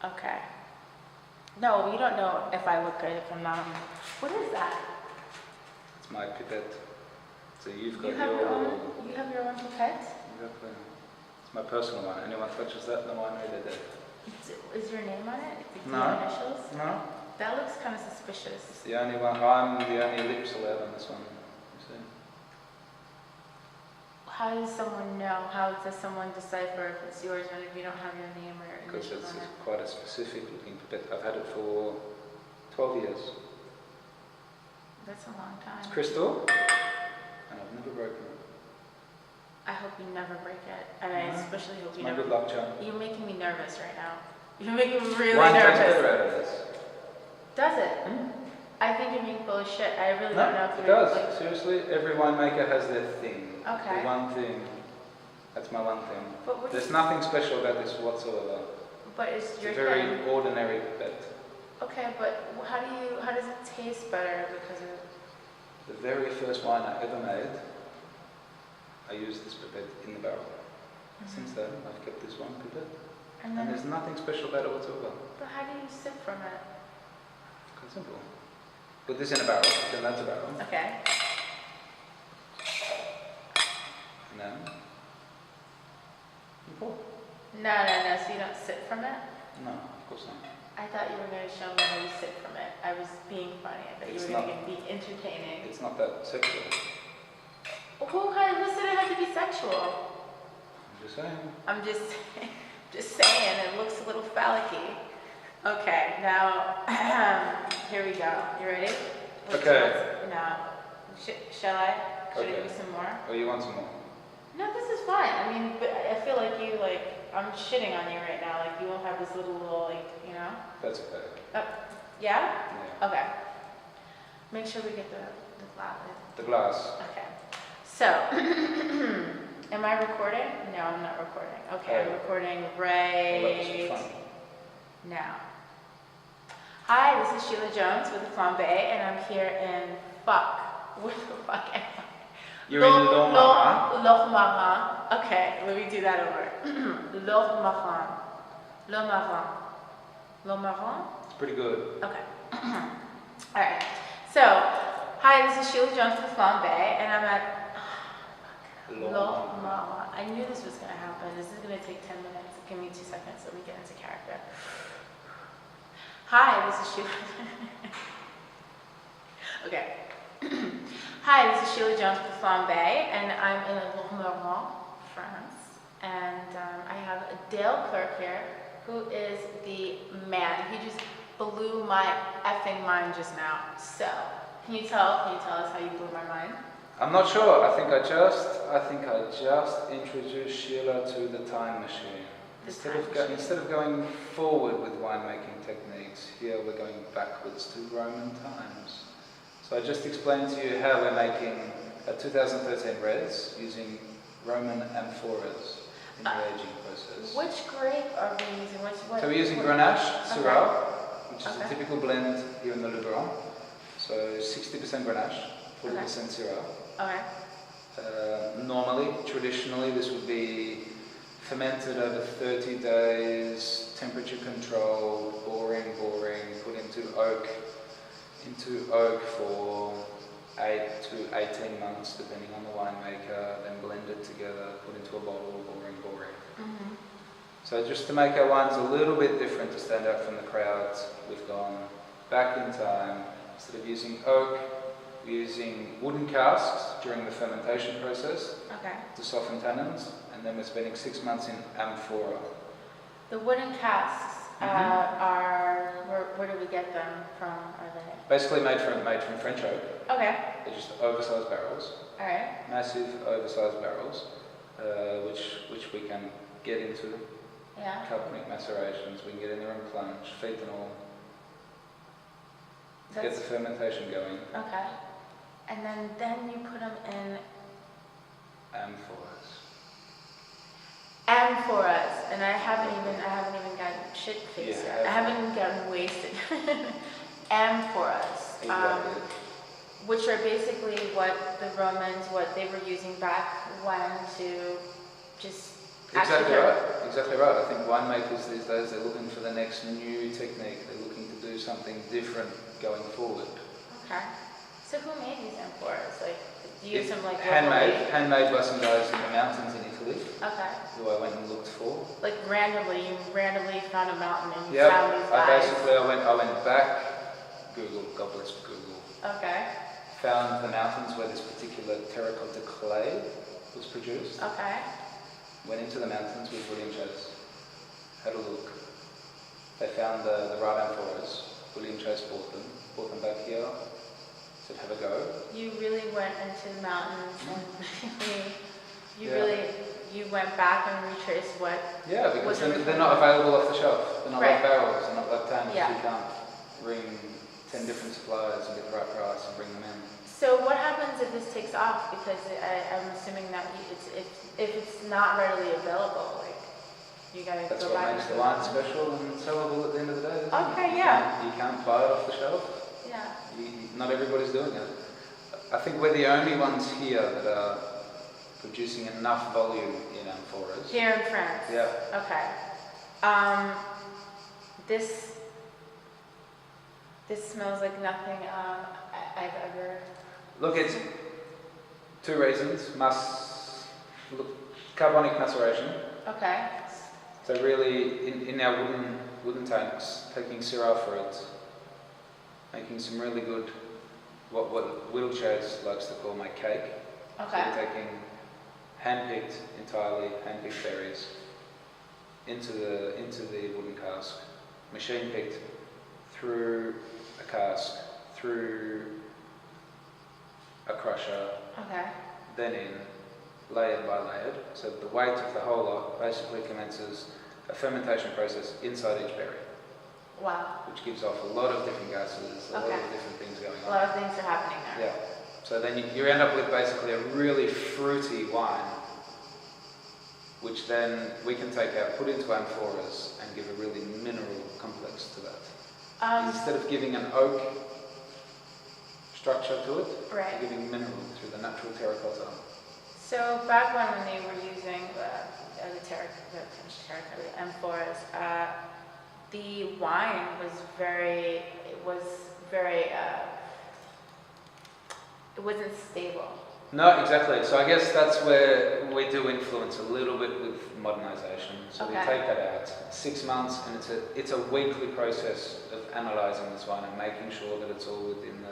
Okay. No, you don't know if I look good if I'm not. What is that? It's my pipette. So you've got You have your own. You have your own pipette. Exactly. It's my personal one. Anyone touches that, the winery, they're dead. Is your name on it? Is it No. your initials? No. That looks kind of suspicious. It's the only one. I'm the only lips allowed on this one. You see? How does someone know? How does someone decipher if it's yours when you don't have your name or Because initials it's on it? quite a specific looking pipette. I've had it for 12 years. That's a long time. It's crystal, and I've never broken it. I hope you never break it, and I No. especially hope It's you my never. good luck charm. You're making me nervous right now. You're making me really Wine tastes nervous. better out of this. Does it? Hmm? I think you're being full of shit. I really No, don't know if it you're does. like. Seriously, every winemaker has their thing. Okay. The one thing. That's my one thing. But what There's nothing special about this whatsoever. But it's It's your a very thing. ordinary pipette. Okay, but how does it taste better because of? The very first wine I ever made, I used this pipette in the barrel. Since then, I've kept this one pipette. And And then, there's nothing special about it whatsoever. but how do you sip from it? Quite simple. Put this in a barrel, then that's a barrel. Okay. And then you pour. No. So you don't sip from it? No, of course not. I thought you were going to show me how you sip from it. I was being funny. I thought It's you were going not. to be entertaining. It's not that sexual. Who said it had to be sexual? I'm just saying. I'm just saying, it looks a little phallic-y. Okay, now, here we go. You ready? Okay. Now, shall I? Should I Okay. give you some more? Oh, you want some more? No, this is fine. I mean, but I feel like I'm shitting on you right now. Like, you won't have this little, That's okay. Yeah? Yeah. Okay. Make sure we get the glass. The glass. Okay. So, am I recording? No, I'm not recording. Okay, I'm Oh. recording Well, that was right fun. now. Hi, this is Sheila Jones with Flambe, and I'm here in Where the fuck am I? You're in Lomara. Lochmarin. Okay, let me do that over. Lochmarin. Lomarin? It's pretty good. Okay. Alright. So, hi, this is Sheila Jones with Flambe, and I'm at Lochmarin. I knew this was going to happen. This is going to take 10 minutes. Give me 2 seconds. Let me get into character. Hi, this is Sheila. Okay. Hi, this is Sheila Jones with Flambe, and I'm in Lochmarin, France. And I have Dale Clerk here, who is the man. He just blew my effing mind just now. So, can you tell us how you blew my mind? I'm not sure. I think I just introduced Sheila to the time machine. Instead of going forward with winemaking techniques, here we're going backwards to Roman times. So I just explained to you how we're making a 2013 Reds using Roman amphoras in the aging process. Which grape are we using? So we're using Grenache Syrah, which is Okay. a typical blend here in the Luberon. So 60% Grenache, 40% Syrah. Okay. Normally, traditionally, this would be fermented over 30 days, temperature controlled, boring, put into oak for 8 to 18 months, depending on the winemaker, then blended together, put into a bottle, boring. Mm-hmm. So just to make our wines a little bit different, to stand out from the crowds, we've gone back in time. Instead of using oak, we're using wooden casks during the fermentation process Okay. to soften tannins, and then we're spending 6 months in amphora. The wooden casks are where do we get them from? Are they? Basically made from French oak. Okay. They're just oversized barrels, All right. massive oversized barrels, which we can get into Yeah. carbonic macerations. We can get in there and plunge, phenol, get That's the fermentation going. okay. And then you put them in Amphoras. amphoras, and I haven't even gotten shit faced Yeah, yet. I haven't even gotten wasted. Amphoras, Exactly. which are basically what the Romans, what they were using back when to just Exactly actually right. Exactly right. I think winemakers these days, they're looking for the next new technique. They're looking to do something different going forward. Okay. So who made these amphoras? Like, do you have It's some like handmade, locally? handmade by some guys in the mountains in Italy, Okay. who I went and looked for. Like you randomly found a mountain and you Yeah, found these guys. I went back, Google, God bless Google, Okay. found the mountains where this particular terracotta clay was produced. Okay. Went into the mountains with William Chase, had a look. They found the right amphoras. William Chase brought them back here, said have a go. You really went into the mountains and Yeah. you went back and retraced what. Yeah, because Was they're not available off the shelf. They're not Right. like barrels, they're not like tanks. Yeah. You can't ring 10 different suppliers and get the right price and bring them in. So what happens if this takes off? Because I'm assuming that if it's not readily available, like you gotta That's go what back. makes to the wine special and sellable at the end of the day, isn't it? Okay, yeah. You can't buy it off the shelf. Yeah. Not everybody's doing it. I think we're the only ones here that are producing enough volume in amphoras. Here in France. Yeah. Okay. This smells like nothing I've ever. Look, it's two reasons. Carbonic maceration. Okay. So really, in our wooden tanks, taking Syrah fruit, making some really good, what Will Chase likes to call my cake. Okay. So we're taking hand-picked berries into the wooden cask, machine-picked through a cask, through a crusher, Okay. then in, layered by layered. So the weight of the whole lot basically commences a fermentation process inside each berry, Wow. which gives off a lot of different gases, a lot Okay. of different things going A on. lot of things are happening there. Yeah. So then you end up with basically a really fruity wine, which then we can take out, put into amphoras, and give a really mineral complex to that. Instead of giving an oak structure to it, Right. we're giving mineral through the natural terracotta. So back when they were using the terracotta amphoras, the wine was very, it wasn't stable. No, exactly. So I guess that's where we do influence a little bit with modernisation. So we Okay. take that out 6 months, and it's a weekly process of analysing this wine and making sure that it's all within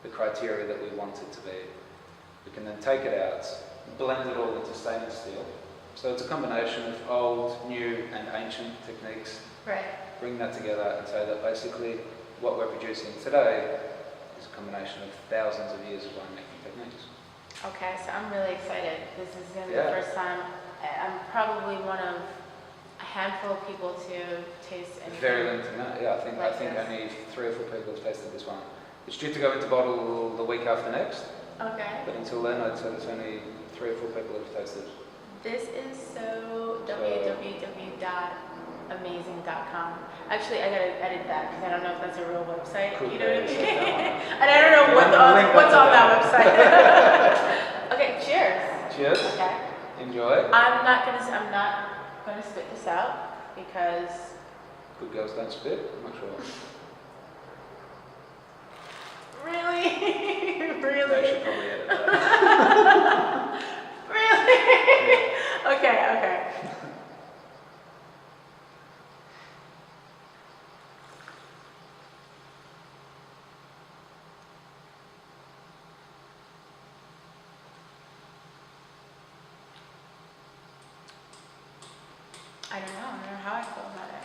the criteria that we want it to be. We can then take it out, blend it all into stainless steel. So it's a combination of old, new and ancient techniques. Right. Bring that together and say that basically what we're producing today is a combination of thousands of years of winemaking techniques. Okay, so I'm really excited. This is going to be Yeah. the first time. I'm probably one of a handful of people to taste anything. Very limited amount, yeah. I Like think this. only 3 or 4 people have tasted this wine. It's due to go into bottle the week after next, Okay. but until then I'd say there's only 3 or 4 people that have tasted. This is so www.amazing.com. Actually, I gotta edit that because I don't know if that's a real website. Cool. You know what I mean? Yeah, And I don't know You want to link what's that on to that website. Okay, cheers. Cheers. Okay. Enjoy. I'm not gonna spit this out because Good girls don't spit. I'm not sure. really, They really, should probably edit that. really. Okay. I don't know how I feel about it.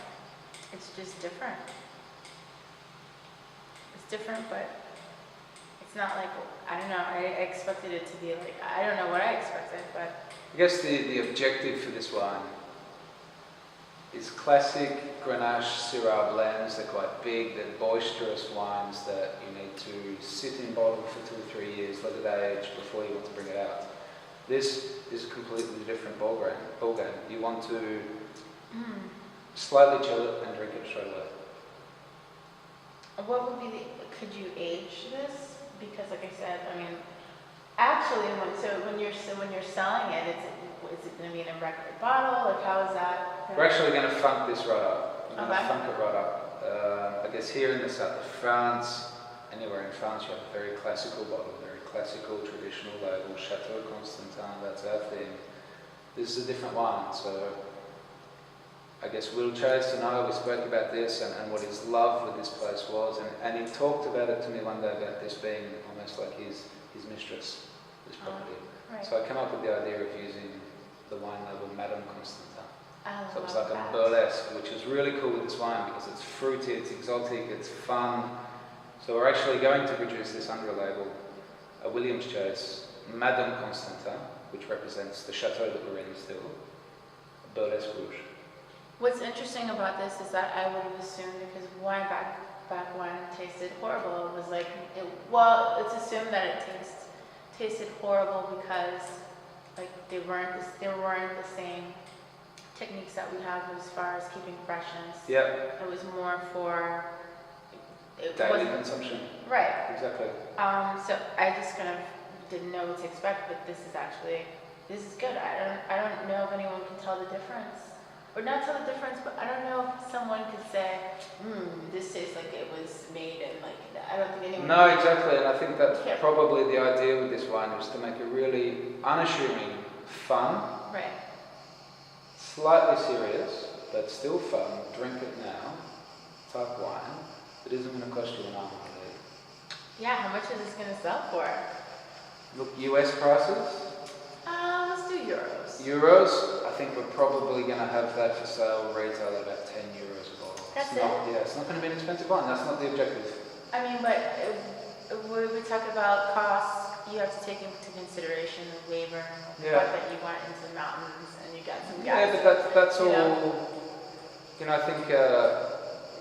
It's just different. It's different, but it's not like, I don't know, I expected it to be like, I don't know what I expected, but I guess the objective for this wine is classic Grenache Syrah blends. They're quite big, they're boisterous wines that you need to sit in bottle for 2 or 3 years, let it age before you want to bring it out. This is a completely different ballgame. You want to slightly chill it and drink it straight away. what would be could you age this? Because like I said, I mean, Actually, when you're selling it, is it going to be in a regular bottle? Like how is that? We're actually going to funk this right up. We're going to Okay. funk it right up. I guess here in the south of France, anywhere in France, you have a very classical bottle, very classical, traditional label, Chateau Constantin, that's our theme. This is a different wine, so I guess Will Chase and I, we spoke about this and what his love with this place was, and he talked about it to me one day about this being almost like his mistress, this property. Right. So I came up with the idea of using the wine label Madame Constantin. I So it was love like a that. burlesque, which is really cool with this wine because it's fruity, it's exotic, it's fun. So we're actually going to produce this under a label, a Williams Chase, Madame Constantin, which represents the chateau that we're in still, a burlesque rouge. What's interesting about this is that I would have assumed, because wine back when tasted horrible, it was like, it's assumed that it tasted horrible because like they weren't the same techniques that we have as far as keeping freshness. Yep, It was more for it daily wasn't- consumption, right. exactly. So I just kind of didn't know what to expect, but this is good. I don't know if anyone can tell the difference, or not tell the difference, but I don't know if someone could say, this tastes like it was made in like. I don't think anyone. No, exactly, and I think that's Yeah. probably the idea with this wine, was to make it really unassuming, fun, Right. slightly serious, but still fun, drink it now, type wine, that isn't going to cost you an arm and a leg. Yeah. How much is this going to sell for? Look, US prices, Let's do euros. euros, I think we're probably going to have that for sale retail at about 10 euros a bottle. That's it's not, yeah, it's not going to be an expensive wine, that's not the objective. I mean, but when we talk about costs, you have to take into consideration the labor and the Yeah. fact that you went into the mountains and you got some Yeah, guys. but that's all, You know? I think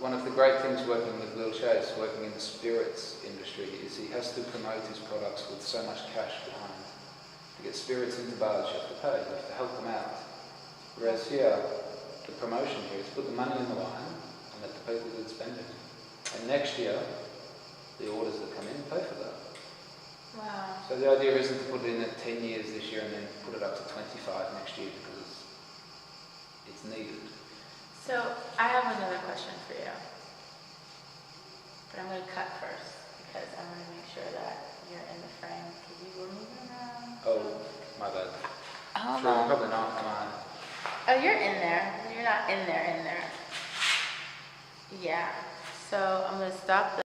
one of the great things working with Lil Chase, working in the spirits industry, is he has to promote his products with so much cash behind. To get spirits into bars, you have to pay, you have to help them out. Whereas here, the promotion here is put the money in the wine and let the people that spend it. And next year, the orders that come in pay for that. Wow. So the idea isn't to put it in at 10 years this year and then put it up to 25 next year because it's needed. So I have another question for you, but I'm going to cut first because I want to make sure that you're in the frame because you were moving around. Oh, my bad. Hold True, on. probably not, am I? Oh, you're in there. You're not in there. Yeah. So I'm going to stop